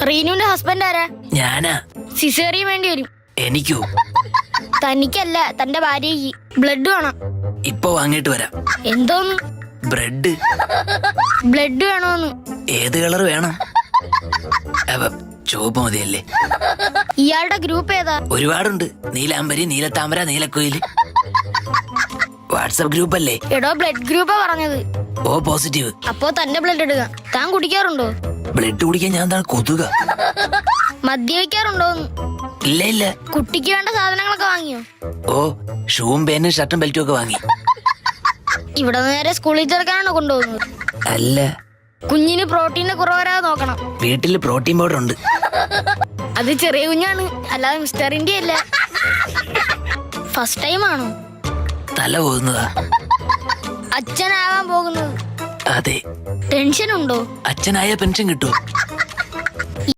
റീനുവിന്റെ husband ആരാ? ഞാനാ. Caesarean വേണ്ടി വരും. എനിക്കോ? തനിക്കല്ല, തന്റെ ഭാര്യയ്ക്ക്. ബ്ലഡ് വേണം. ഇപ്പൊ വാങ്ങിട്ട് വരാം. എന്തോന്ന്? ബ്രെഡ്. ബ്ലഡ് വേണോന്ന്? ഏത് കളർ വേണം? ചുവപ്പ് മതിയല്ലേ? ഇയാളുടെ ഗ്രൂപ്പ് ഏതാ? ഒരുപാടുണ്ട്. നീലാംബരി, നീലത്താമര, നീലക്കുയില്. വാട്സപ്പ് ഗ്രൂപ്പ് അല്ലേ? എടോ, ബ്ലഡ് ഗ്രൂപ്പാ പറഞ്ഞത്. O positive. അപ്പോ തന്നെ ബ്ലഡ് എടുക്കാം. താൻ കുടിക്കാറുണ്ടോ? ബ്ലഡ് കുടിക്കാൻ ഞാൻ എന്താണ് കൊതുക? മദ്യപിക്കാറുണ്ടോന്ന്? ഇല്ല ഇല്ല. കുട്ടിക്ക് വേണ്ട സാധനങ്ങളൊക്കെ വാങ്ങിയോ? ഓ, ഷൂവും പേനും ഷർട്ടും ബെൽറ്റും ഒക്കെ വാങ്ങി. ഇവിടെ നേരെ സ്കൂളിൽ ചേർക്കാനാണോ കൊണ്ടുപോകുന്നത്? അല്ല, കുഞ്ഞിന് പ്രോട്ടീന് കുറവ് വരാതെ നോക്കണം. വീട്ടില് പ്രോട്ടീൻ പൗഡർ ഉണ്ട്. അത് ചെറിയ കുഞ്ഞാണ്, അല്ലാതെ മിസ്റ്റർ ഇന്ത്യ അല്ല. ഫസ്റ്റ് ടൈം ആണോ? തല പോകുന്നതാ. അച്ഛനാവാൻ പോകുന്നത്? അതെ. ടെൻഷൻ ഉണ്ടോ? അച്ഛനായ പെൻഷൻ കിട്ടുമോ?